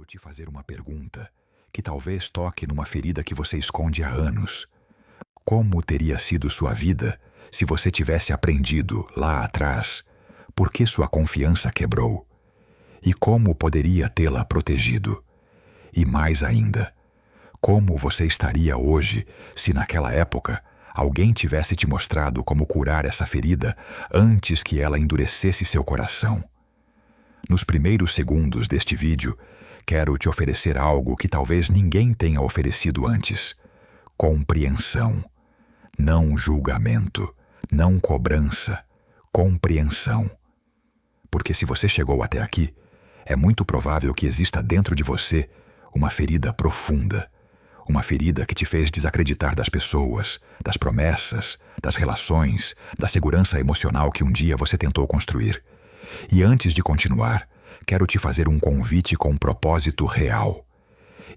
Quero te fazer uma pergunta que talvez toque numa ferida que você esconde há anos. Como teria sido sua vida se você tivesse aprendido, lá atrás, por que sua confiança quebrou? E como poderia tê-la protegido? E mais ainda, como você estaria hoje se naquela época alguém tivesse te mostrado como curar essa ferida antes que ela endurecesse seu coração? Nos primeiros segundos deste vídeo, quero te oferecer algo que talvez ninguém tenha oferecido antes: compreensão. Não julgamento, não cobrança, compreensão. Porque se você chegou até aqui, é muito provável que exista dentro de você uma ferida profunda, uma ferida que te fez desacreditar das pessoas, das promessas, das relações, da segurança emocional que um dia você tentou construir. E antes de continuar, quero te fazer um convite com um propósito real.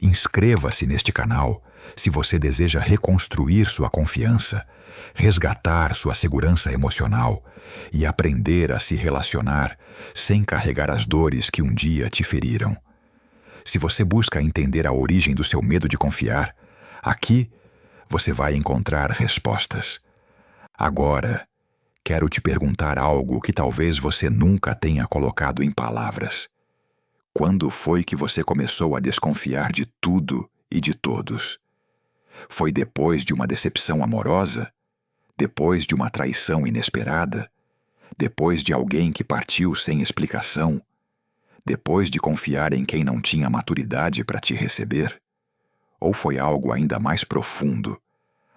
Inscreva-se neste canal se você deseja reconstruir sua confiança, resgatar sua segurança emocional e aprender a se relacionar sem carregar as dores que um dia te feriram. Se você busca entender a origem do seu medo de confiar, aqui você vai encontrar respostas. Agora, quero te perguntar algo que talvez você nunca tenha colocado em palavras. Quando foi que você começou a desconfiar de tudo e de todos? Foi depois de uma decepção amorosa? Depois de uma traição inesperada? Depois de alguém que partiu sem explicação? Depois de confiar em quem não tinha maturidade para te receber? Ou foi algo ainda mais profundo?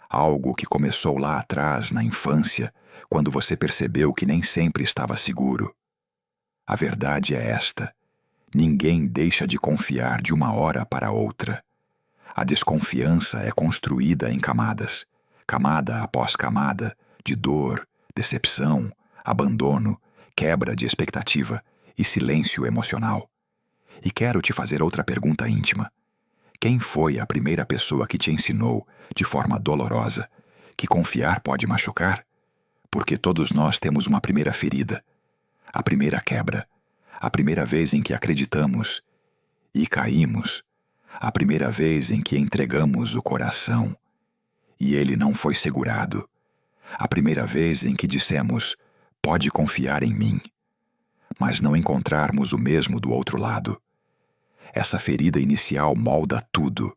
Algo que começou lá atrás, na infância, quando você percebeu que nem sempre estava seguro? A verdade é esta: ninguém deixa de confiar de uma hora para outra. A desconfiança é construída em camadas, camada após camada, de dor, decepção, abandono, quebra de expectativa e silêncio emocional. E quero te fazer outra pergunta íntima. Quem foi a primeira pessoa que te ensinou, de forma dolorosa, que confiar pode machucar? Porque todos nós temos uma primeira ferida, a primeira quebra, a primeira vez em que acreditamos e caímos, a primeira vez em que entregamos o coração e ele não foi segurado, a primeira vez em que dissemos: pode confiar em mim, mas não encontrarmos o mesmo do outro lado. Essa ferida inicial molda tudo,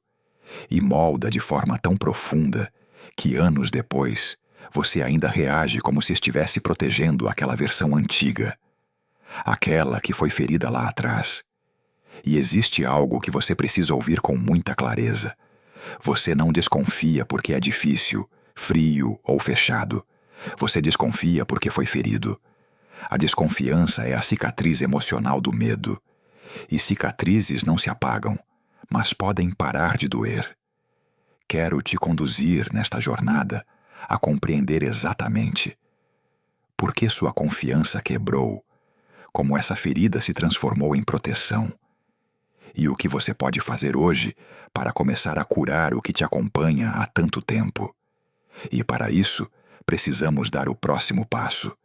e molda de forma tão profunda que anos depois você ainda reage como se estivesse protegendo aquela versão antiga, aquela que foi ferida lá atrás. E existe algo que você precisa ouvir com muita clareza. Você não desconfia porque é difícil, frio ou fechado. Você desconfia porque foi ferido. A desconfiança é a cicatriz emocional do medo. E cicatrizes não se apagam, mas podem parar de doer. Quero te conduzir nesta jornada a compreender exatamente por que sua confiança quebrou, como essa ferida se transformou em proteção, e o que você pode fazer hoje para começar a curar o que te acompanha há tanto tempo. E para isso, precisamos dar o próximo passo: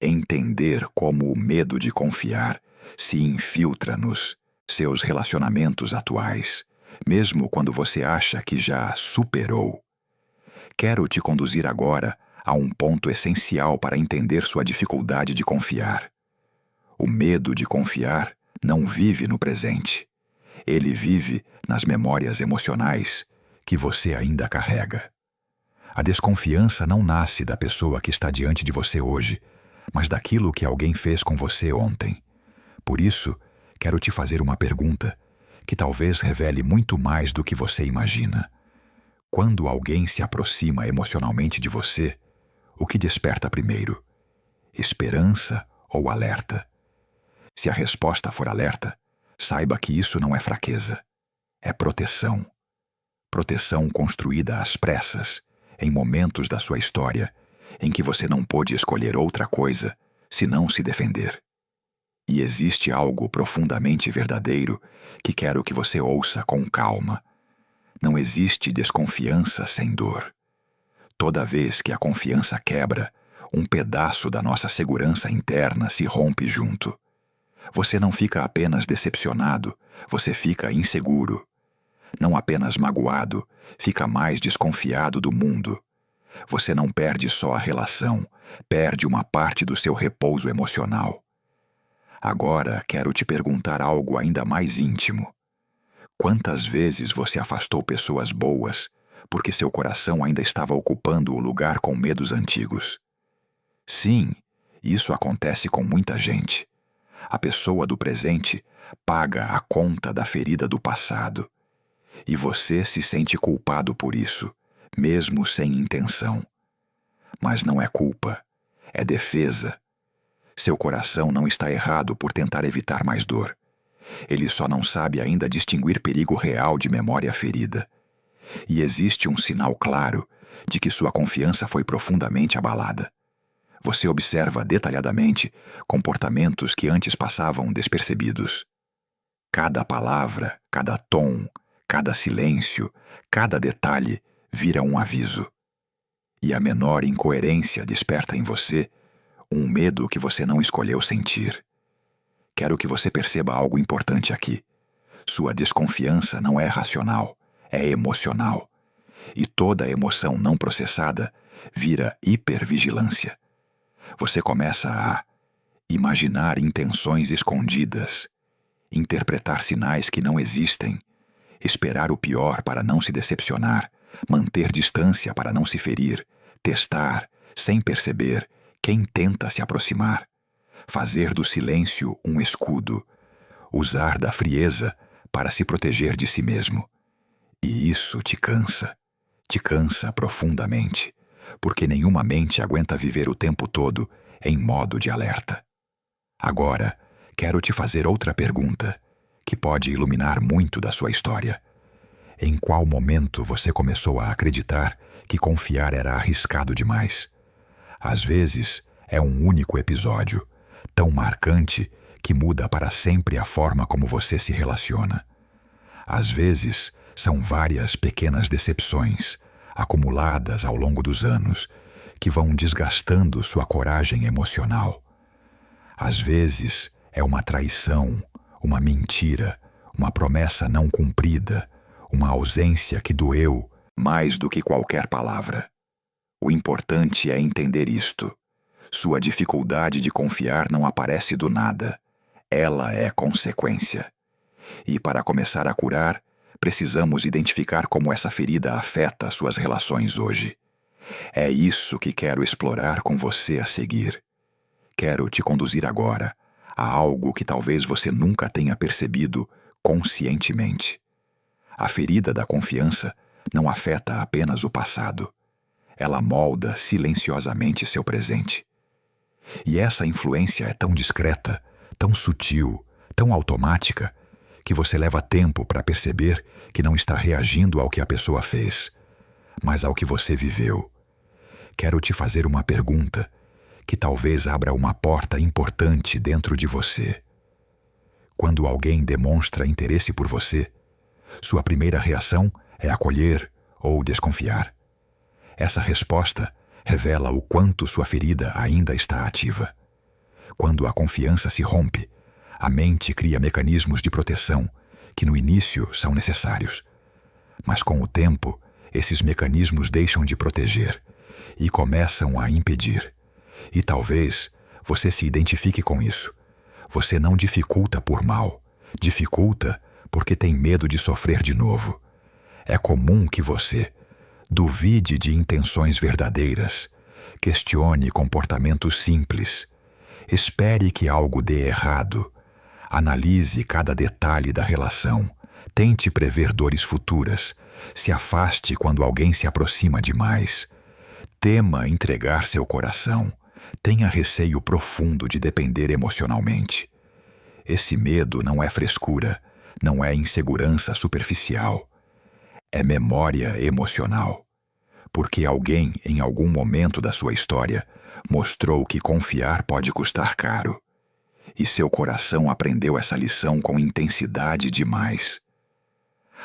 entender como o medo de confiar se infiltra nos seus relacionamentos atuais, mesmo quando você acha que já superou. Quero te conduzir agora a um ponto essencial para entender sua dificuldade de confiar. O medo de confiar não vive no presente. Ele vive nas memórias emocionais que você ainda carrega. A desconfiança não nasce da pessoa que está diante de você hoje, mas daquilo que alguém fez com você ontem. Por isso, quero te fazer uma pergunta que talvez revele muito mais do que você imagina. Quando alguém se aproxima emocionalmente de você, o que desperta primeiro? Esperança ou alerta? Se a resposta for alerta, saiba que isso não é fraqueza, é proteção. Proteção construída às pressas, em momentos da sua história em que você não pôde escolher outra coisa senão se defender. E existe algo profundamente verdadeiro que quero que você ouça com calma. Não existe desconfiança sem dor. Toda vez que a confiança quebra, um pedaço da nossa segurança interna se rompe junto. Você não fica apenas decepcionado, você fica inseguro. Não apenas magoado, fica mais desconfiado do mundo. Você não perde só a relação, perde uma parte do seu repouso emocional. Agora quero te perguntar algo ainda mais íntimo. Quantas vezes você afastou pessoas boas porque seu coração ainda estava ocupando o lugar com medos antigos? Sim, isso acontece com muita gente. A pessoa do presente paga a conta da ferida do passado. E você se sente culpado por isso, mesmo sem intenção. Mas não é culpa, é defesa. Seu coração não está errado por tentar evitar mais dor. Ele só não sabe ainda distinguir perigo real de memória ferida. E existe um sinal claro de que sua confiança foi profundamente abalada. Você observa detalhadamente comportamentos que antes passavam despercebidos. Cada palavra, cada tom, cada silêncio, cada detalhe vira um aviso. E a menor incoerência desperta em você um medo que você não escolheu sentir. Quero que você perceba algo importante aqui. Sua desconfiança não é racional, é emocional. E toda emoção não processada vira hipervigilância. Você começa a imaginar intenções escondidas, interpretar sinais que não existem, esperar o pior para não se decepcionar, manter distância para não se ferir, testar, sem perceber, quem tenta se aproximar, fazer do silêncio um escudo, usar da frieza para se proteger de si mesmo. E isso te cansa profundamente, porque nenhuma mente aguenta viver o tempo todo em modo de alerta. Agora, quero te fazer outra pergunta, que pode iluminar muito da sua história. Em qual momento você começou a acreditar que confiar era arriscado demais? Às vezes, é um único episódio, tão marcante que muda para sempre a forma como você se relaciona. Às vezes, são várias pequenas decepções, acumuladas ao longo dos anos, que vão desgastando sua coragem emocional. Às vezes, é uma traição, uma mentira, uma promessa não cumprida, uma ausência que doeu mais do que qualquer palavra. O importante é entender isto. Sua dificuldade de confiar não aparece do nada. Ela é consequência. E para começar a curar, precisamos identificar como essa ferida afeta suas relações hoje. É isso que quero explorar com você a seguir. Quero te conduzir agora a algo que talvez você nunca tenha percebido conscientemente. A ferida da confiança não afeta apenas o passado. Ela molda silenciosamente seu presente. E essa influência é tão discreta, tão sutil, tão automática, que você leva tempo para perceber que não está reagindo ao que a pessoa fez, mas ao que você viveu. Quero te fazer uma pergunta que talvez abra uma porta importante dentro de você. Quando alguém demonstra interesse por você, sua primeira reação é acolher ou desconfiar. Essa resposta revela o quanto sua ferida ainda está ativa. Quando a confiança se rompe, a mente cria mecanismos de proteção que no início são necessários. Mas com o tempo, esses mecanismos deixam de proteger e começam a impedir. E talvez você se identifique com isso. Você não dificulta por mal, dificulta porque tem medo de sofrer de novo. É comum que você duvide de intenções verdadeiras, questione comportamentos simples, espere que algo dê errado, analise cada detalhe da relação, tente prever dores futuras, se afaste quando alguém se aproxima demais, tema entregar seu coração, tenha receio profundo de depender emocionalmente. Esse medo não é frescura, não é insegurança superficial. É memória emocional. Porque alguém, em algum momento da sua história, mostrou que confiar pode custar caro. E seu coração aprendeu essa lição com intensidade demais.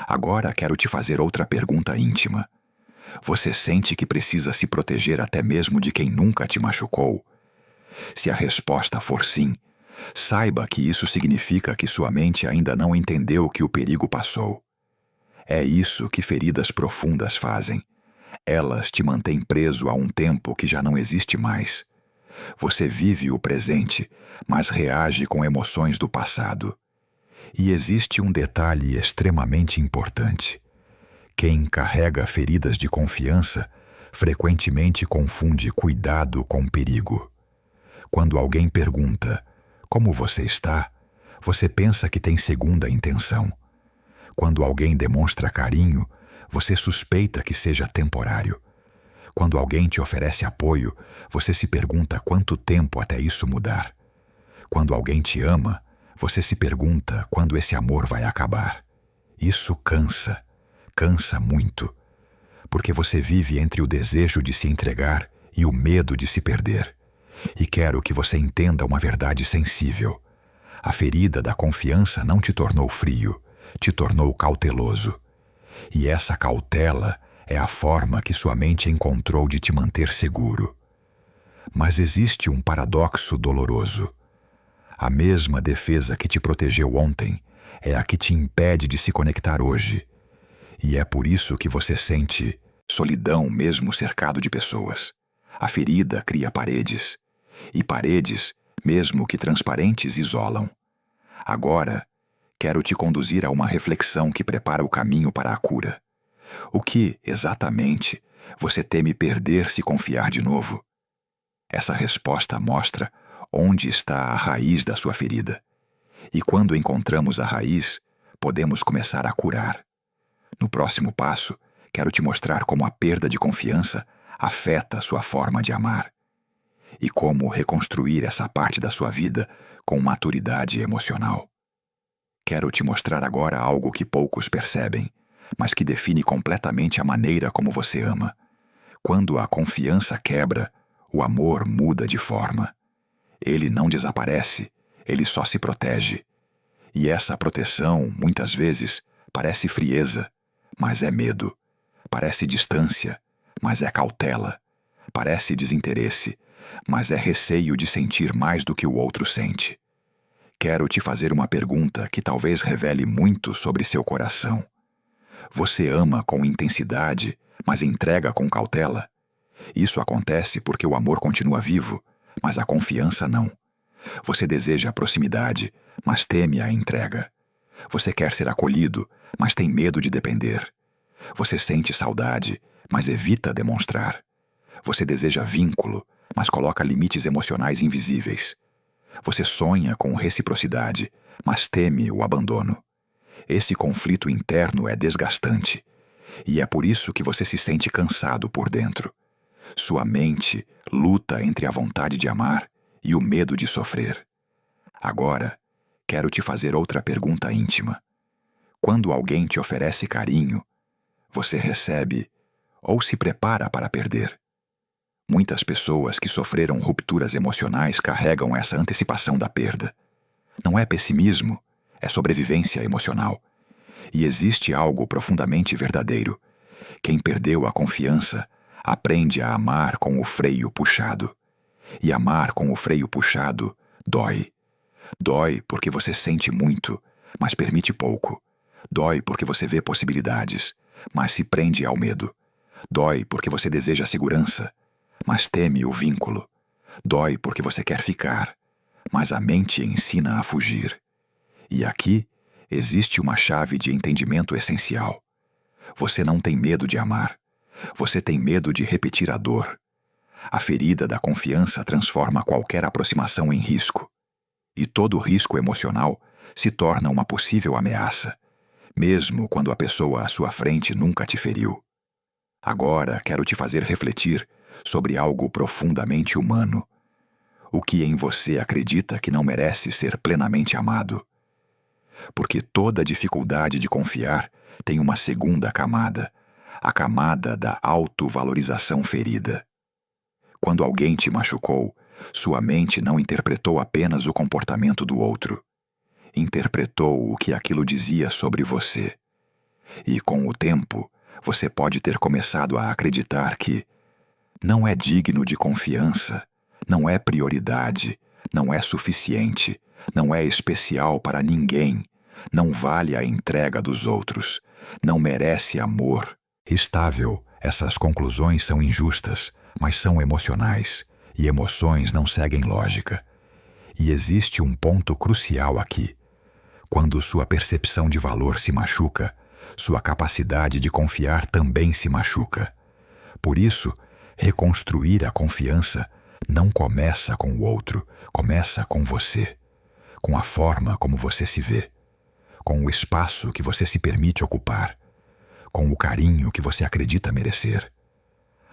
Agora quero te fazer outra pergunta íntima. Você sente que precisa se proteger até mesmo de quem nunca te machucou? Se a resposta for sim, Saiba que isso significa que sua mente ainda não entendeu que o perigo passou. É isso que feridas profundas fazem. Elas te mantêm preso a um tempo que já não existe mais. Você vive o presente, mas reage com emoções do passado. E existe um detalhe extremamente importante. Quem carrega feridas de confiança frequentemente confunde cuidado com perigo. Quando alguém pergunta, "Como você está?", você pensa que tem segunda intenção. Quando alguém demonstra carinho, você suspeita que seja temporário. Quando alguém te oferece apoio, você se pergunta quanto tempo até isso mudar. Quando alguém te ama, você se pergunta quando esse amor vai acabar. Isso cansa, cansa muito, porque você vive entre o desejo de se entregar e o medo de se perder. E quero que você entenda uma verdade sensível. A ferida da confiança não te tornou frio, te tornou cauteloso. E essa cautela é a forma que sua mente encontrou de te manter seguro. Mas existe um paradoxo doloroso. A mesma defesa que te protegeu ontem é a que te impede de se conectar hoje. E é por isso que você sente solidão mesmo cercado de pessoas. A ferida cria paredes. E paredes, mesmo que transparentes, isolam. Agora, quero te conduzir a uma reflexão que prepara o caminho para a cura. O que, exatamente, você teme perder se confiar de novo? Essa resposta mostra onde está a raiz da sua ferida. E quando encontramos a raiz, podemos começar a curar. No próximo passo, quero te mostrar como a perda de confiança afeta sua forma de amar. E como reconstruir essa parte da sua vida com maturidade emocional. Quero te mostrar agora algo que poucos percebem, mas que define completamente a maneira como você ama. Quando a confiança quebra, o amor muda de forma. Ele não desaparece, ele só se protege. E essa proteção, muitas vezes, parece frieza, mas é medo. Parece distância, mas é cautela. Parece desinteresse, mas é receio de sentir mais do que o outro sente. Quero te fazer uma pergunta que talvez revele muito sobre seu coração. Você ama com intensidade, mas entrega com cautela? Isso acontece porque o amor continua vivo, mas a confiança não. Você deseja a proximidade, mas teme a entrega. Você quer ser acolhido, mas tem medo de depender. Você sente saudade, mas evita demonstrar. Você deseja vínculo, mas coloca limites emocionais invisíveis. Você sonha com reciprocidade, mas teme o abandono. Esse conflito interno é desgastante, e é por isso que você se sente cansado por dentro. Sua mente luta entre a vontade de amar e o medo de sofrer. Agora, quero te fazer outra pergunta íntima. Quando alguém te oferece carinho, você recebe ou se prepara para perder? Muitas pessoas que sofreram rupturas emocionais carregam essa antecipação da perda. Não é pessimismo, é sobrevivência emocional. E existe algo profundamente verdadeiro. Quem perdeu a confiança aprende a amar com o freio puxado. E amar com o freio puxado dói. Dói porque você sente muito, mas permite pouco. Dói porque você vê possibilidades, mas se prende ao medo. Dói porque você deseja segurança, mas teme o vínculo. Dói porque você quer ficar, mas a mente ensina a fugir. E aqui existe uma chave de entendimento essencial. Você não tem medo de amar. Você tem medo de repetir a dor. A ferida da confiança transforma qualquer aproximação em risco. E todo risco emocional se torna uma possível ameaça, mesmo quando a pessoa à sua frente nunca te feriu. Agora quero te fazer refletir sobre algo profundamente humano. O que em você acredita que não merece ser plenamente amado? Porque toda dificuldade de confiar tem uma segunda camada, a camada da autovalorização ferida. Quando alguém te machucou, sua mente não interpretou apenas o comportamento do outro. Interpretou o que aquilo dizia sobre você. E com o tempo, você pode ter começado a acreditar que não é digno de confiança, não é prioridade, não é suficiente, não é especial para ninguém, não vale a entrega dos outros, não merece amor. Estável, essas conclusões são injustas, mas são emocionais, e emoções não seguem lógica. E existe um ponto crucial aqui. Quando sua percepção de valor se machuca, sua capacidade de confiar também se machuca. Por isso, reconstruir a confiança não começa com o outro, começa com você, com a forma como você se vê, com o espaço que você se permite ocupar, com o carinho que você acredita merecer.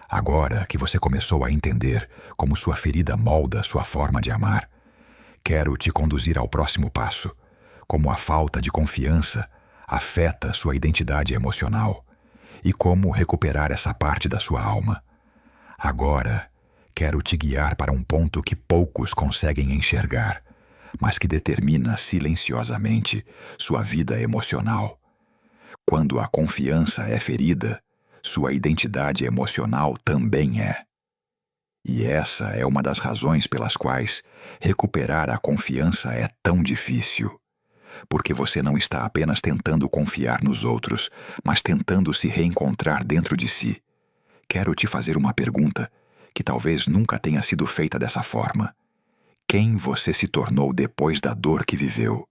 Agora que você começou a entender como sua ferida molda sua forma de amar, quero te conduzir ao próximo passo, como a falta de confiança afeta sua identidade emocional e como recuperar essa parte da sua alma. Agora, quero te guiar para um ponto que poucos conseguem enxergar, mas que determina silenciosamente sua vida emocional. Quando a confiança é ferida, sua identidade emocional também é. E essa é uma das razões pelas quais recuperar a confiança é tão difícil. Porque você não está apenas tentando confiar nos outros, mas tentando se reencontrar dentro de si. Quero te fazer uma pergunta que talvez nunca tenha sido feita dessa forma. Quem você se tornou depois da dor que viveu?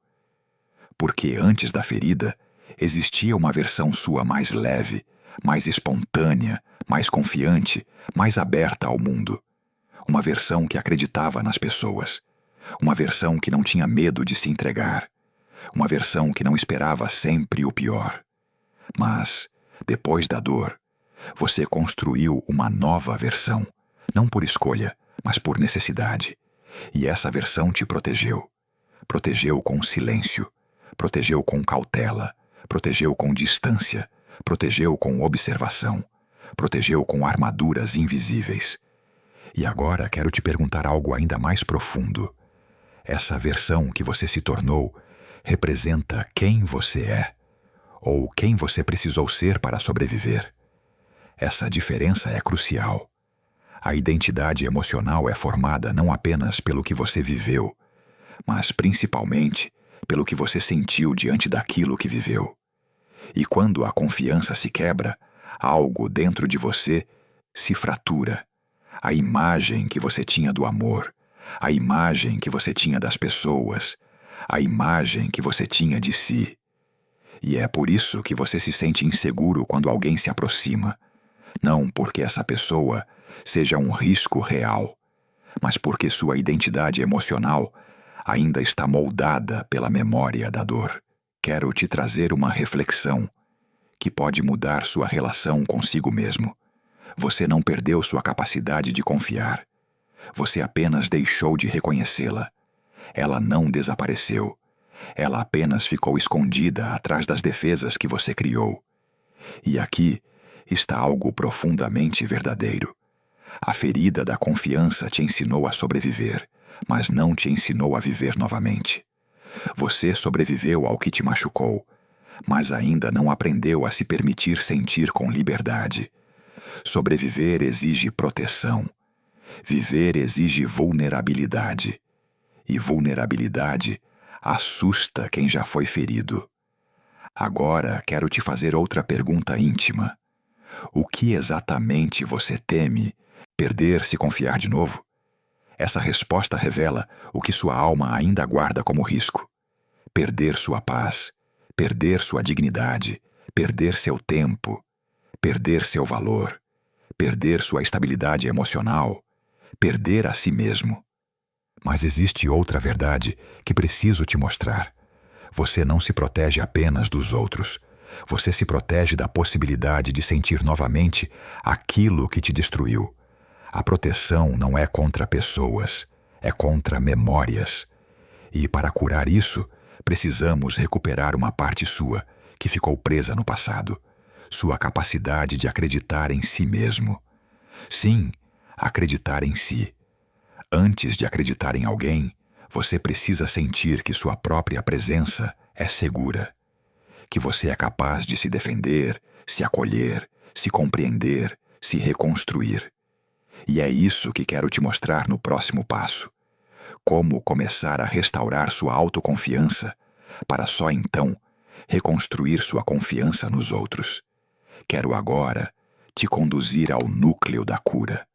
Porque antes da ferida, existia uma versão sua mais leve, mais espontânea, mais confiante, mais aberta ao mundo. Uma versão que acreditava nas pessoas. Uma versão que não tinha medo de se entregar. Uma versão que não esperava sempre o pior. Mas, depois da dor, você construiu uma nova versão, não por escolha, mas por necessidade. E essa versão te protegeu. Protegeu com silêncio, protegeu com cautela, protegeu com distância, protegeu com observação, protegeu com armaduras invisíveis. E agora quero te perguntar algo ainda mais profundo. Essa versão que você se tornou representa quem você é, ou quem você precisou ser para sobreviver. Essa diferença é crucial. A identidade emocional é formada não apenas pelo que você viveu, mas principalmente pelo que você sentiu diante daquilo que viveu. E quando a confiança se quebra, algo dentro de você se fratura. A imagem que você tinha do amor, a imagem que você tinha das pessoas, a imagem que você tinha de si. E é por isso que você se sente inseguro quando alguém se aproxima. Não porque essa pessoa seja um risco real, mas porque sua identidade emocional ainda está moldada pela memória da dor. Quero te trazer uma reflexão que pode mudar sua relação consigo mesmo. Você não perdeu sua capacidade de confiar. Você apenas deixou de reconhecê-la. Ela não desapareceu. Ela apenas ficou escondida atrás das defesas que você criou. E aqui está algo profundamente verdadeiro. A ferida da confiança te ensinou a sobreviver, mas não te ensinou a viver novamente. Você sobreviveu ao que te machucou, mas ainda não aprendeu a se permitir sentir com liberdade. Sobreviver exige proteção. Viver exige vulnerabilidade. E vulnerabilidade assusta quem já foi ferido. Agora quero te fazer outra pergunta íntima. O que exatamente você teme? Perder se confiar de novo? Essa resposta revela o que sua alma ainda guarda como risco. Perder sua paz, perder sua dignidade, perder seu tempo, perder seu valor, perder sua estabilidade emocional, perder a si mesmo. Mas existe outra verdade que preciso te mostrar. Você não se protege apenas dos outros. Você se protege da possibilidade de sentir novamente aquilo que te destruiu. A proteção não é contra pessoas, é contra memórias. E para curar isso, precisamos recuperar uma parte sua que ficou presa no passado. Sua capacidade de acreditar em si mesmo. Sim, acreditar em si. Antes de acreditar em alguém, você precisa sentir que sua própria presença é segura. Que você é capaz de se defender, se acolher, se compreender, se reconstruir. E é isso que quero te mostrar no próximo passo. como começar a restaurar sua autoconfiança, para só então reconstruir sua confiança nos outros. Quero agora te conduzir ao núcleo da cura,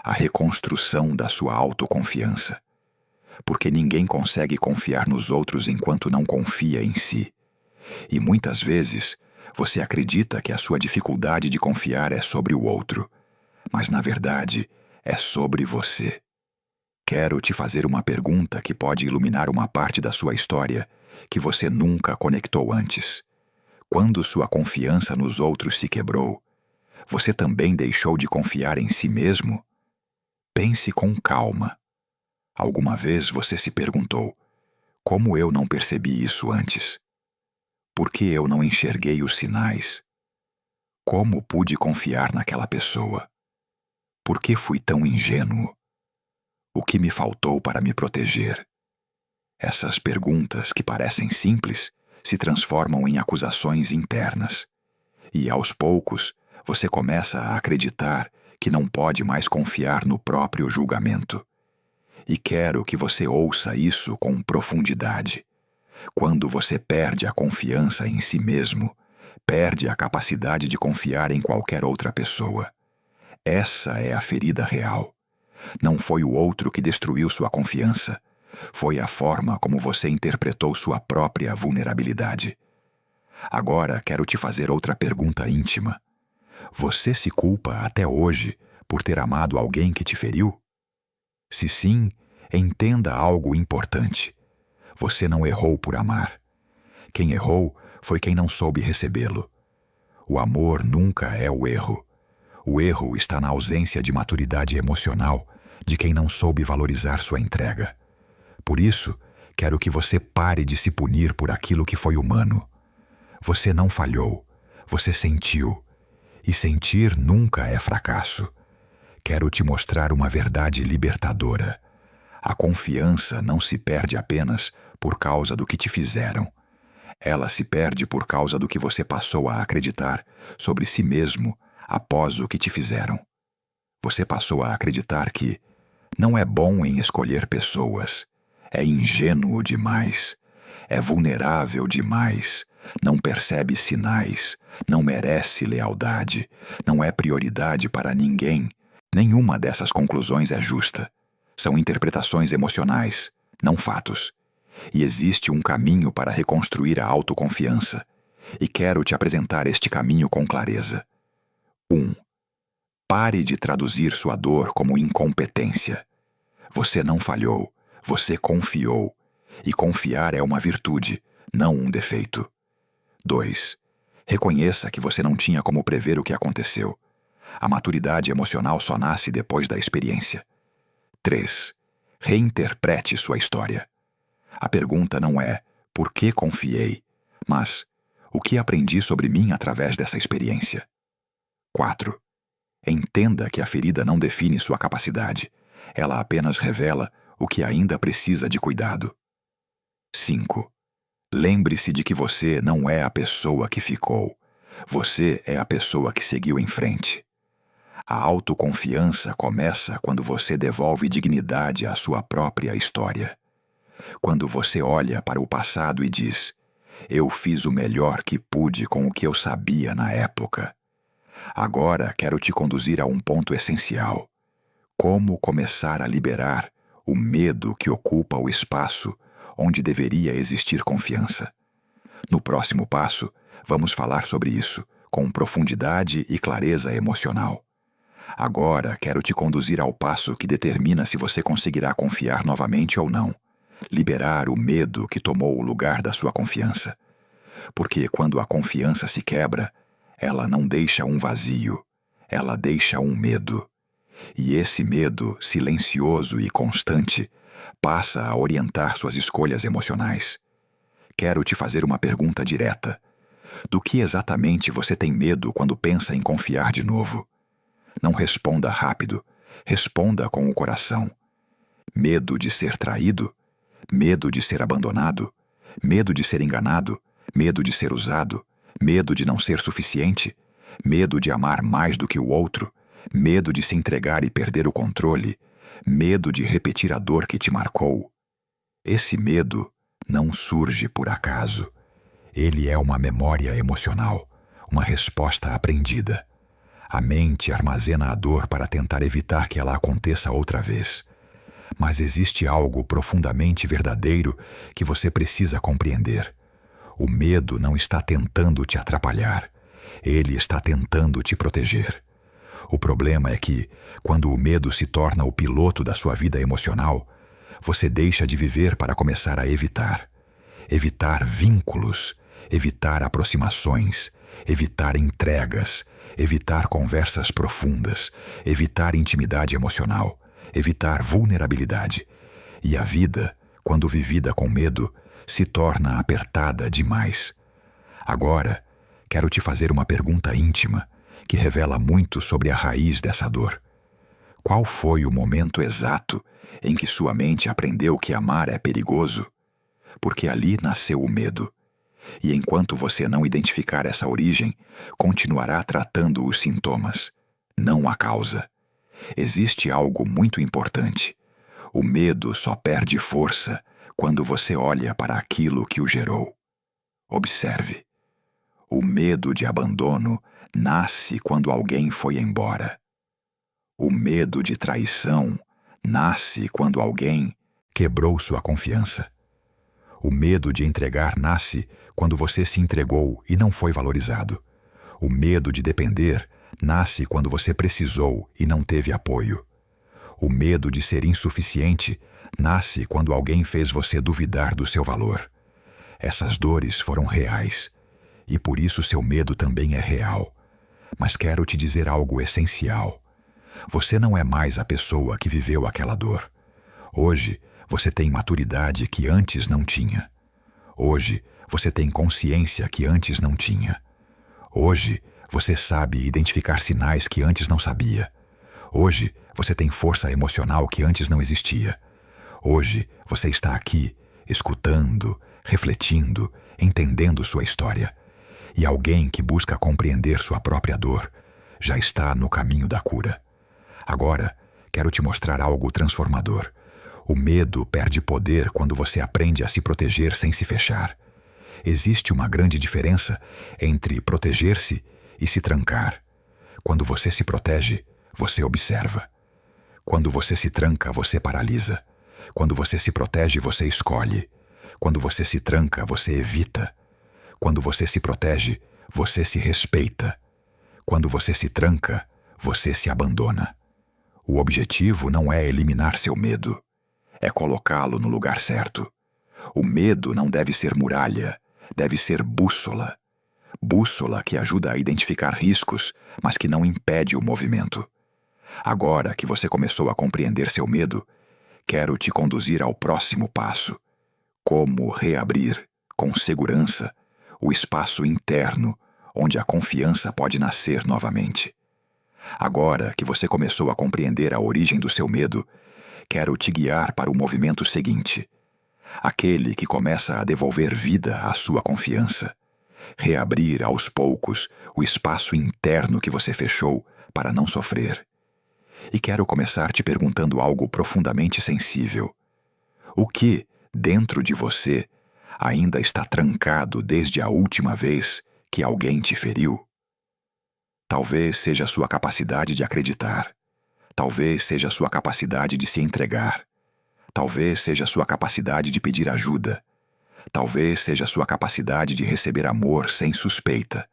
a reconstrução da sua autoconfiança. Porque ninguém consegue confiar nos outros enquanto não confia em si. E muitas vezes você acredita que a sua dificuldade de confiar é sobre o outro, mas na verdade é sobre você. Quero te fazer uma pergunta que pode iluminar uma parte da sua história que você nunca conectou antes. Quando sua confiança nos outros se quebrou, você também deixou de confiar em si mesmo? Pense com calma. Alguma vez você se perguntou: como eu não percebi isso antes? Por que eu não enxerguei os sinais? Como pude confiar naquela pessoa? Por que fui tão ingênuo? O que me faltou para me proteger? Essas perguntas, que parecem simples, se transformam em acusações internas. E, aos poucos, você começa a acreditar que não pode mais confiar no próprio julgamento. E quero que você ouça isso com profundidade. Quando você perde a confiança em si mesmo, perde a capacidade de confiar em qualquer outra pessoa. Essa é a ferida real. Não foi o outro que destruiu sua confiança. Foi a forma como você interpretou sua própria vulnerabilidade. Agora quero te fazer outra pergunta íntima. Você se culpa até hoje por ter amado alguém que te feriu? Se sim, entenda algo importante. Você não errou por amar. Quem errou foi quem não soube recebê-lo. O amor nunca é o erro. O erro está na ausência de maturidade emocional de quem não soube valorizar sua entrega. Por isso, quero que você pare de se punir por aquilo que foi humano. Você não falhou, você sentiu. E sentir nunca é fracasso. Quero te mostrar uma verdade libertadora. A confiança não se perde apenas por causa do que te fizeram. Ela se perde por causa do que você passou a acreditar sobre si mesmo após o que te fizeram. Você passou a acreditar que não é bom em escolher pessoas, é ingênuo demais, é vulnerável demais, não percebe sinais, não merece lealdade, não é prioridade para ninguém. Nenhuma dessas conclusões é justa. São interpretações emocionais, não fatos. E existe um caminho para reconstruir a autoconfiança. E quero te apresentar este caminho com clareza. 1. Pare de traduzir sua dor como incompetência. Você não falhou, você confiou. E confiar é uma virtude, não um defeito. 2. Reconheça que você não tinha como prever o que aconteceu. A maturidade emocional só nasce depois da experiência. 3. Reinterprete sua história. A pergunta não é por que confiei, mas o que aprendi sobre mim através dessa experiência. 4. Entenda que a ferida não define sua capacidade. Ela apenas revela o que ainda precisa de cuidado. 5. Lembre-se de que você não é a pessoa que ficou. Você é a pessoa que seguiu em frente. A autoconfiança começa quando você devolve dignidade à sua própria história. Quando você olha para o passado e diz: eu fiz o melhor que pude com o que eu sabia na época. Agora quero te conduzir a um ponto essencial. Como começar a liberar o medo que ocupa o espaço onde deveria existir confiança. No próximo passo, vamos falar sobre isso, com profundidade e clareza emocional. Agora quero te conduzir ao passo que determina se você conseguirá confiar novamente ou não. Liberar o medo que tomou o lugar da sua confiança. Porque quando a confiança se quebra, ela não deixa um vazio, ela deixa um medo. E esse medo, silencioso e constante, passa a orientar suas escolhas emocionais. Quero te fazer uma pergunta direta. Do que exatamente você tem medo quando pensa em confiar de novo? Não responda rápido, responda com o coração. Medo de ser traído? Medo de ser abandonado? Medo de ser enganado? Medo de ser usado? Medo de não ser suficiente? Medo de amar mais do que o outro? Medo de se entregar e perder o controle? medo de repetir a dor que te marcou. Esse medo não surge por acaso. Ele é uma memória emocional, uma resposta aprendida. A mente armazena a dor para tentar evitar que ela aconteça outra vez. Mas existe algo profundamente verdadeiro que você precisa compreender. O medo não está tentando te atrapalhar. Ele está tentando te proteger. O problema é que, quando o medo se torna o piloto da sua vida emocional, você deixa de viver para começar a evitar. Evitar vínculos, evitar aproximações, evitar entregas, evitar conversas profundas, evitar intimidade emocional, evitar vulnerabilidade. E a vida, quando vivida com medo, se torna apertada demais. Agora, quero te fazer uma pergunta íntima que revela muito sobre a raiz dessa dor. Qual foi o momento exato em que sua mente aprendeu que amar é perigoso? Porque ali nasceu o medo. E enquanto você não identificar essa origem, continuará tratando os sintomas, não a causa. Existe algo muito importante. O medo só perde força quando você olha para aquilo que o gerou. Observe. O medo de abandono nasce quando alguém foi embora. O medo de traição nasce quando alguém quebrou sua confiança. O medo de entregar nasce quando você se entregou e não foi valorizado. O medo de depender nasce quando você precisou e não teve apoio. O medo de ser insuficiente nasce quando alguém fez você duvidar do seu valor. Essas dores foram reais, e por isso seu medo também é real. Mas quero te dizer algo essencial. Você não é mais a pessoa que viveu aquela dor. Hoje, você tem maturidade que antes não tinha. Hoje, você tem consciência que antes não tinha. Hoje, você sabe identificar sinais que antes não sabia. Hoje, você tem força emocional que antes não existia. Hoje, você está aqui, escutando, refletindo, entendendo sua história. E alguém que busca compreender sua própria dor já está no caminho da cura. Agora, quero te mostrar algo transformador. O medo perde poder quando você aprende a se proteger sem se fechar. Existe uma grande diferença entre proteger-se e se trancar. Quando você se protege, você observa. Quando você se tranca, você paralisa. Quando você se protege, você escolhe. Quando você se tranca, você evita. Quando você se protege, você se respeita. Quando você se tranca, você se abandona. O objetivo não é eliminar seu medo. É colocá-lo no lugar certo. O medo não deve ser muralha, deve ser bússola. Bússola que ajuda a identificar riscos, mas que não impede o movimento. Agora que você começou a compreender seu medo, quero te conduzir ao próximo passo. Como reabrir, com segurança, o espaço interno onde a confiança pode nascer novamente. Agora que você começou a compreender a origem do seu medo, quero te guiar para o movimento seguinte. Aquele que começa a devolver vida à sua confiança. Reabrir aos poucos o espaço interno que você fechou para não sofrer. E quero começar te perguntando algo profundamente sensível. O que, dentro de você, ainda está trancado desde a última vez que alguém te feriu? Talvez seja a sua capacidade de acreditar. Talvez seja a sua capacidade de se entregar. Talvez seja a sua capacidade de pedir ajuda. Talvez seja a sua capacidade de receber amor sem suspeita.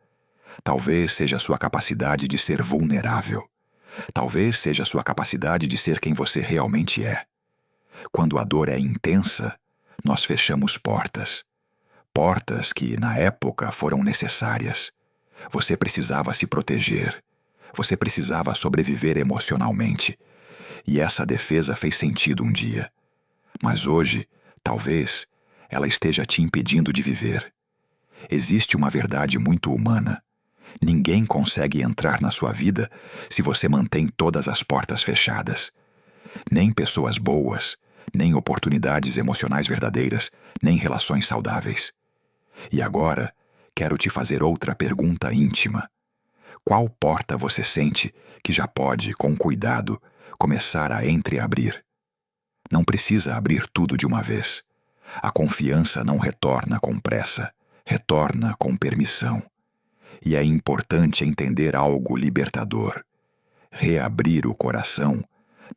Talvez seja a sua capacidade de ser vulnerável. Talvez seja a sua capacidade de ser quem você realmente é. Quando a dor é intensa, nós fechamos portas. Portas que, na época, foram necessárias. Você precisava se proteger. Você precisava sobreviver emocionalmente. E essa defesa fez sentido um dia. Mas hoje, talvez, ela esteja te impedindo de viver. Existe uma verdade muito humana. Ninguém consegue entrar na sua vida se você mantém todas as portas fechadas. Nem pessoas boas, nem oportunidades emocionais verdadeiras, nem relações saudáveis. E agora, quero te fazer outra pergunta íntima. Qual porta você sente que já pode, com cuidado, começar a entreabrir. Não precisa abrir tudo de uma vez. A confiança não retorna com pressa, retorna com permissão. E é importante entender algo libertador. Reabrir o coração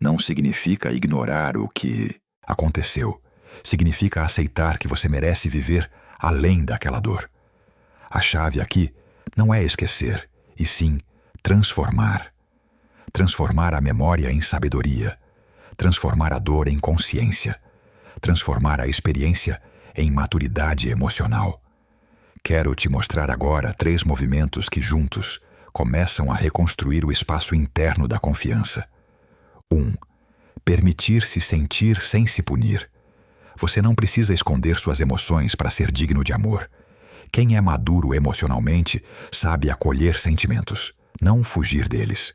não significa ignorar o que aconteceu. Significa aceitar que você merece viver além daquela dor. A chave aqui não é esquecer, e sim transformar. Transformar a memória em sabedoria. Transformar a dor em consciência. Transformar a experiência em maturidade emocional. Quero te mostrar agora 3 movimentos que juntos começam a reconstruir o espaço interno da confiança. 1. Permitir-se sentir sem se punir. Você não precisa esconder suas emoções para ser digno de amor. Quem é maduro emocionalmente sabe acolher sentimentos, não fugir deles.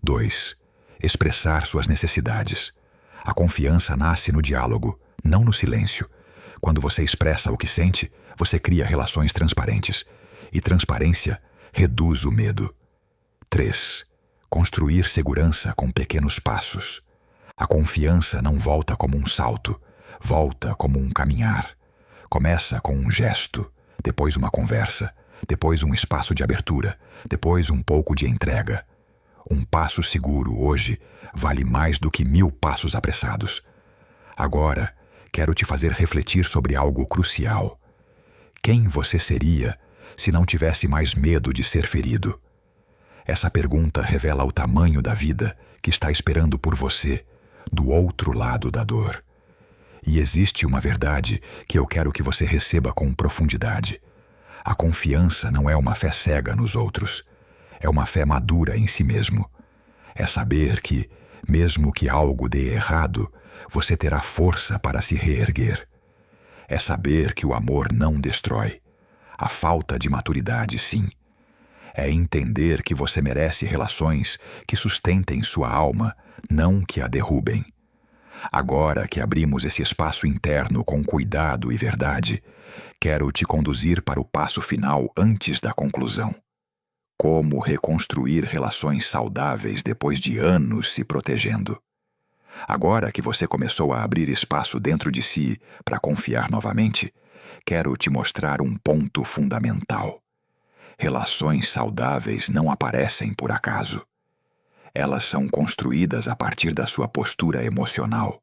2. Expressar suas necessidades. A confiança nasce no diálogo, não no silêncio. Quando você expressa o que sente, você cria relações transparentes. E transparência reduz o medo. 3. Construir segurança com pequenos passos. A confiança não volta como um salto, volta como um caminhar. Começa com um gesto, depois uma conversa, depois um espaço de abertura, depois um pouco de entrega. Um passo seguro hoje vale mais do que 1000 passos apressados. Agora, quero te fazer refletir sobre algo crucial. Quem você seria se não tivesse mais medo de ser ferido? Essa pergunta revela o tamanho da vida que está esperando por você, do outro lado da dor. E existe uma verdade que eu quero que você receba com profundidade. A confiança não é uma fé cega nos outros. É uma fé madura em si mesmo. É saber que, mesmo que algo dê errado, você terá força para se reerguer. É saber que o amor não destrói. A falta de maturidade, sim. É entender que você merece relações que sustentem sua alma, não que a derrubem. Agora que abrimos esse espaço interno com cuidado e verdade, quero te conduzir para o passo final antes da conclusão. Como reconstruir relações saudáveis depois de anos se protegendo. Agora que você começou a abrir espaço dentro de si para confiar novamente, quero te mostrar um ponto fundamental. Relações saudáveis não aparecem por acaso. Elas são construídas a partir da sua postura emocional.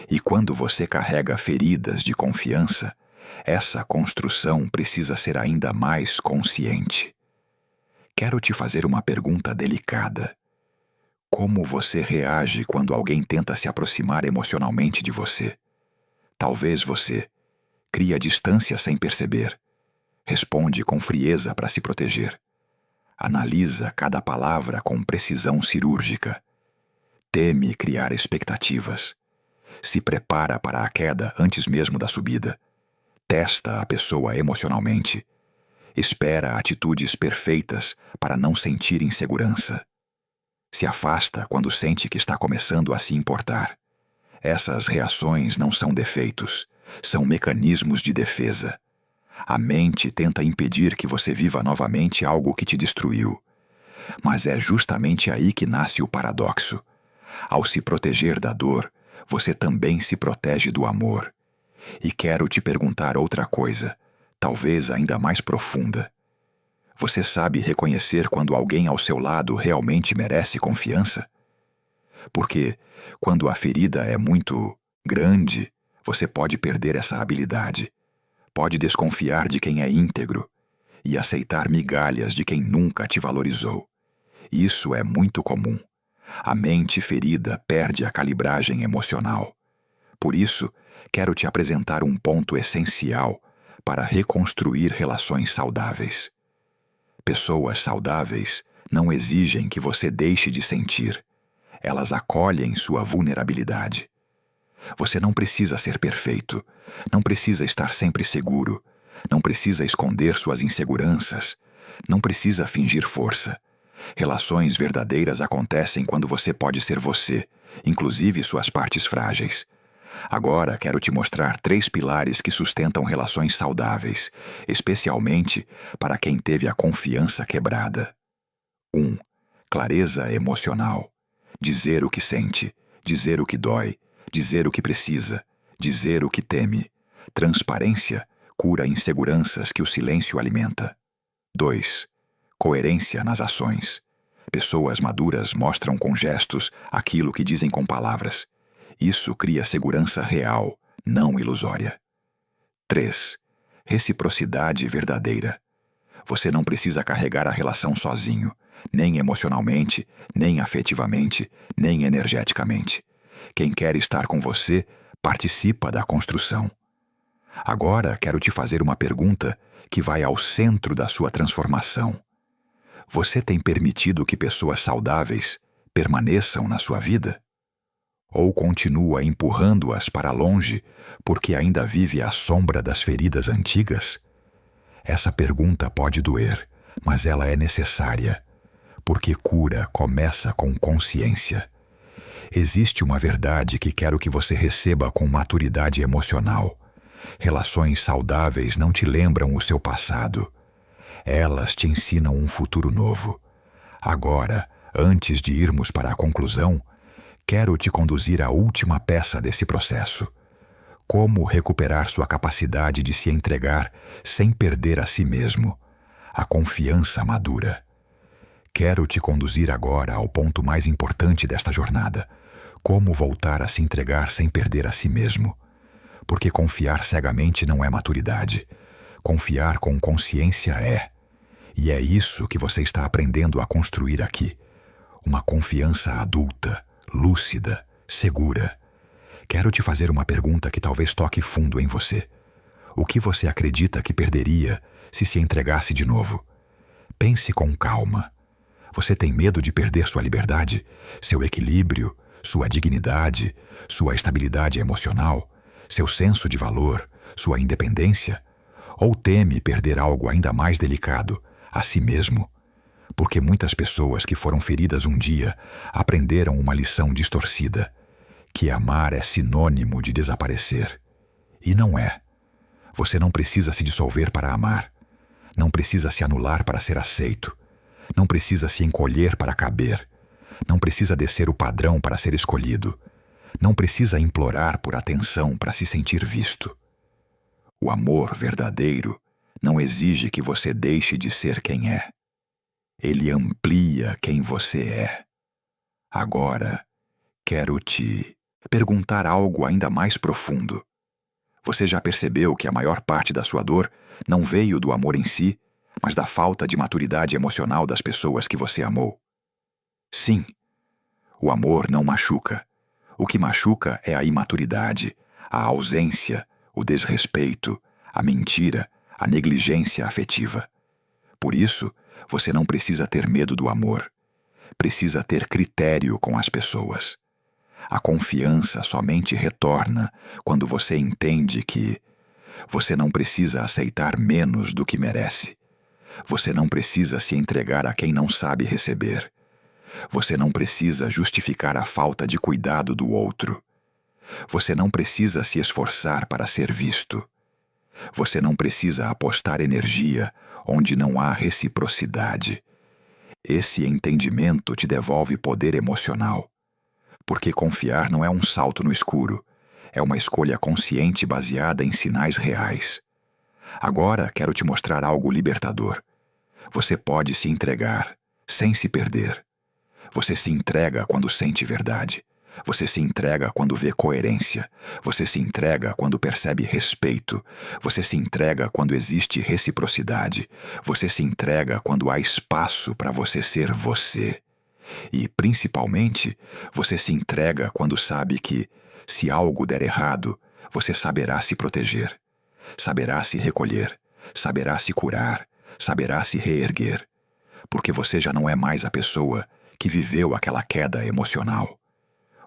E quando você carrega feridas de confiança, essa construção precisa ser ainda mais consciente. Quero te fazer uma pergunta delicada. Como você reage quando alguém tenta se aproximar emocionalmente de você? Talvez você cria distância sem perceber. Responde com frieza para se proteger. Analisa cada palavra com precisão cirúrgica. Teme criar expectativas. Se prepara para a queda antes mesmo da subida. Testa a pessoa emocionalmente. Espera atitudes perfeitas para não sentir insegurança. Se afasta quando sente que está começando a se importar. Essas reações não são defeitos, são mecanismos de defesa. A mente tenta impedir que você viva novamente algo que te destruiu. Mas é justamente aí que nasce o paradoxo. Ao se proteger da dor, você também se protege do amor. E quero te perguntar outra coisa, talvez ainda mais profunda. Você sabe reconhecer quando alguém ao seu lado realmente merece confiança? Porque, quando a ferida é muito grande, você pode perder essa habilidade. Pode desconfiar de quem é íntegro e aceitar migalhas de quem nunca te valorizou. Isso é muito comum. A mente ferida perde a calibragem emocional. Por isso, quero te apresentar um ponto essencial para reconstruir relações saudáveis. Pessoas saudáveis não exigem que você deixe de sentir. Elas acolhem sua vulnerabilidade. Você não precisa ser perfeito, não precisa estar sempre seguro, não precisa esconder suas inseguranças, não precisa fingir força. Relações verdadeiras acontecem quando você pode ser você, inclusive suas partes frágeis. Agora quero te mostrar 3 pilares que sustentam relações saudáveis, especialmente para quem teve a confiança quebrada. 1. Clareza emocional. dizer o que sente, dizer o que dói, dizer o que precisa, dizer o que teme. Transparência cura inseguranças que o silêncio alimenta. 2. Coerência nas ações. Pessoas maduras mostram com gestos aquilo que dizem com palavras. Isso cria segurança real, não ilusória. 3. Reciprocidade verdadeira. Você não precisa carregar a relação sozinho, nem emocionalmente, nem afetivamente, nem energeticamente. Quem quer estar com você participa da construção. Agora quero te fazer uma pergunta que vai ao centro da sua transformação. Você tem permitido que pessoas saudáveis permaneçam na sua vida? Ou continua empurrando-as para longe porque ainda vive à sombra das feridas antigas? Essa pergunta pode doer, mas ela é necessária, porque cura começa com consciência. Existe uma verdade que quero que você receba com maturidade emocional. Relações saudáveis não te lembram o seu passado. Elas te ensinam um futuro novo. Agora, antes de irmos para a conclusão, quero te conduzir à última peça desse processo. Como recuperar sua capacidade de se entregar sem perder a si mesmo, a confiança madura. Quero te conduzir agora ao ponto mais importante desta jornada. Como voltar a se entregar sem perder a si mesmo. Porque confiar cegamente não é maturidade. Confiar com consciência é. E é isso que você está aprendendo a construir aqui. Uma confiança adulta, lúcida, segura. Quero te fazer uma pergunta que talvez toque fundo em você. O que você acredita que perderia se entregasse de novo? Pense com calma. Você tem medo de perder sua liberdade, seu equilíbrio, sua dignidade, sua estabilidade emocional, seu senso de valor, sua independência? Ou teme perder algo ainda mais delicado, a si mesmo? Porque muitas pessoas que foram feridas um dia aprenderam uma lição distorcida, que amar é sinônimo de desaparecer. E não é. Você não precisa se dissolver para amar. Não precisa se anular para ser aceito. Não precisa se encolher para caber. Não precisa descer o padrão para ser escolhido. Não precisa implorar por atenção para se sentir visto. O amor verdadeiro não exige que você deixe de ser quem é. Ele amplia quem você é. Agora, quero te perguntar algo ainda mais profundo. Você já percebeu que a maior parte da sua dor não veio do amor em si, mas da falta de maturidade emocional das pessoas que você amou? Sim, o amor não machuca. O que machuca é a imaturidade, a ausência, o desrespeito, a mentira, a negligência afetiva. Por isso, você não precisa ter medo do amor. Precisa ter critério com as pessoas. A confiança somente retorna quando você entende que você não precisa aceitar menos do que merece. Você não precisa se entregar a quem não sabe receber. Você não precisa justificar a falta de cuidado do outro. Você não precisa se esforçar para ser visto. Você não precisa apostar energia onde não há reciprocidade. Esse entendimento te devolve poder emocional. Porque confiar não é um salto no escuro, é uma escolha consciente baseada em sinais reais. Agora quero te mostrar algo libertador. Você pode se entregar, sem se perder. Você se entrega quando sente verdade. Você se entrega quando vê coerência. Você se entrega quando percebe respeito. Você se entrega quando existe reciprocidade. Você se entrega quando há espaço para você ser você. E, principalmente, você se entrega quando sabe que, se algo der errado, você saberá se proteger. Saberá se recolher. Saberá se curar. Saberá se reerguer. Porque você já não é mais a pessoa que viveu aquela queda emocional.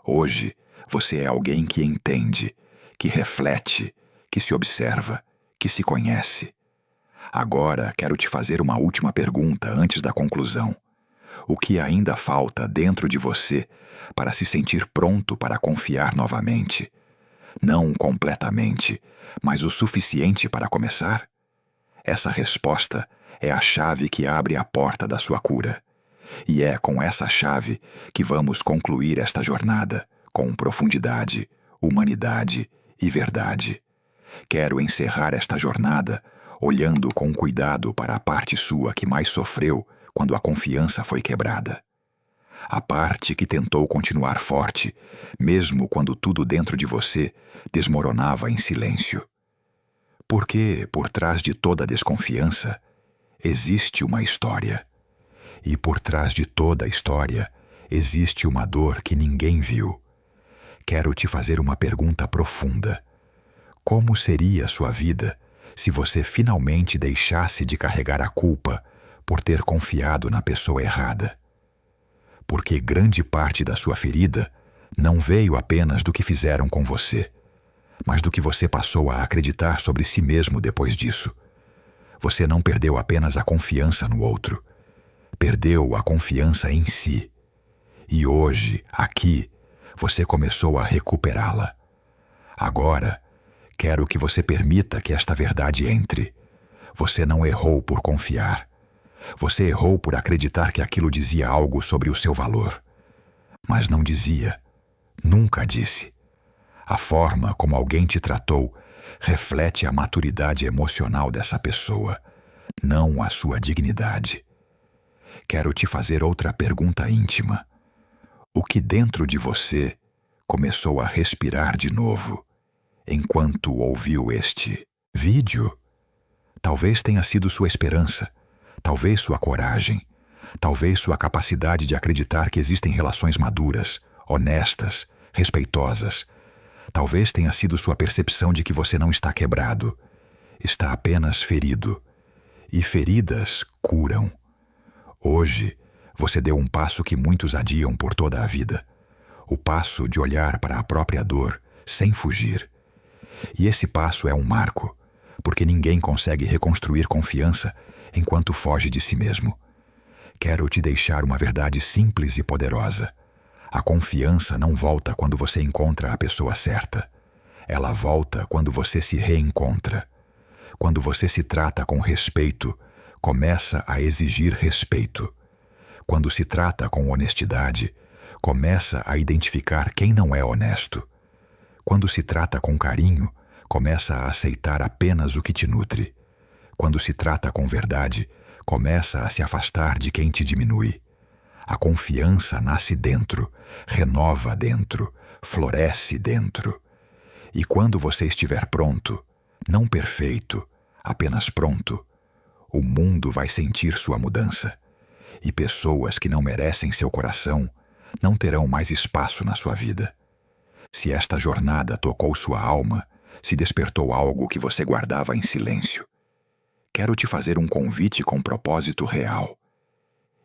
Hoje, você é alguém que entende, que reflete, que se observa, que se conhece. Agora quero te fazer uma última pergunta antes da conclusão. O que ainda falta dentro de você para se sentir pronto para confiar novamente? Não completamente, mas o suficiente para começar? Essa resposta é a chave que abre a porta da sua cura. E é com essa chave que vamos concluir esta jornada, com profundidade, humanidade e verdade. Quero encerrar esta jornada olhando com cuidado para a parte sua que mais sofreu quando a confiança foi quebrada. A parte que tentou continuar forte, mesmo quando tudo dentro de você desmoronava em silêncio. Porque, por trás de toda desconfiança, existe uma história. E por trás de toda a história, existe uma dor que ninguém viu. Quero te fazer uma pergunta profunda. Como seria a sua vida se você finalmente deixasse de carregar a culpa por ter confiado na pessoa errada? Porque grande parte da sua ferida não veio apenas do que fizeram com você, mas do que você passou a acreditar sobre si mesmo depois disso. Você não perdeu apenas a confiança no outro, perdeu a confiança em si. E hoje, aqui, você começou a recuperá-la. Agora, quero que você permita que esta verdade entre. Você não errou por confiar. Você errou por acreditar que aquilo dizia algo sobre o seu valor. Mas não dizia. Nunca disse. A forma como alguém te tratou reflete a maturidade emocional dessa pessoa, não a sua dignidade. Quero te fazer outra pergunta íntima. O que dentro de você começou a respirar de novo enquanto ouviu este vídeo? Talvez tenha sido sua esperança, talvez sua coragem, talvez sua capacidade de acreditar que existem relações maduras, honestas, respeitosas. Talvez tenha sido sua percepção de que você não está quebrado, está apenas ferido. E feridas curam. Hoje, você deu um passo que muitos adiam por toda a vida. O passo de olhar para a própria dor, sem fugir. E esse passo é um marco, porque ninguém consegue reconstruir confiança enquanto foge de si mesmo. Quero te deixar uma verdade simples e poderosa. A confiança não volta quando você encontra a pessoa certa. Ela volta quando você se reencontra. Quando você se trata com respeito, começa a exigir respeito. Quando se trata com honestidade, começa a identificar quem não é honesto. Quando se trata com carinho, começa a aceitar apenas o que te nutre. Quando se trata com verdade, começa a se afastar de quem te diminui. A confiança nasce dentro, renova dentro, floresce dentro. E quando você estiver pronto, não perfeito, apenas pronto, o mundo vai sentir sua mudança. E pessoas que não merecem seu coração não terão mais espaço na sua vida. Se esta jornada tocou sua alma, se despertou algo que você guardava em silêncio, quero te fazer um convite com propósito real.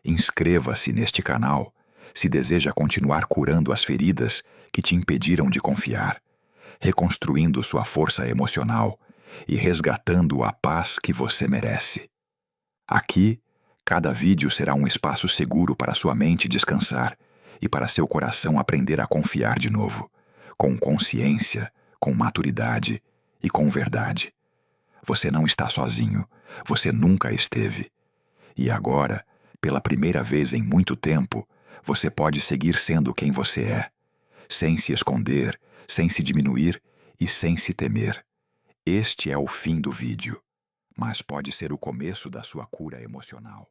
Inscreva-se neste canal se deseja continuar curando as feridas que te impediram de confiar, reconstruindo sua força emocional e resgatando a paz que você merece. Aqui, cada vídeo será um espaço seguro para sua mente descansar e para seu coração aprender a confiar de novo, com consciência, com maturidade e com verdade. Você não está sozinho, você nunca esteve. E agora, pela primeira vez em muito tempo, você pode seguir sendo quem você é, sem se esconder, sem se diminuir e sem se temer. Este é o fim do vídeo, mas pode ser o começo da sua cura emocional.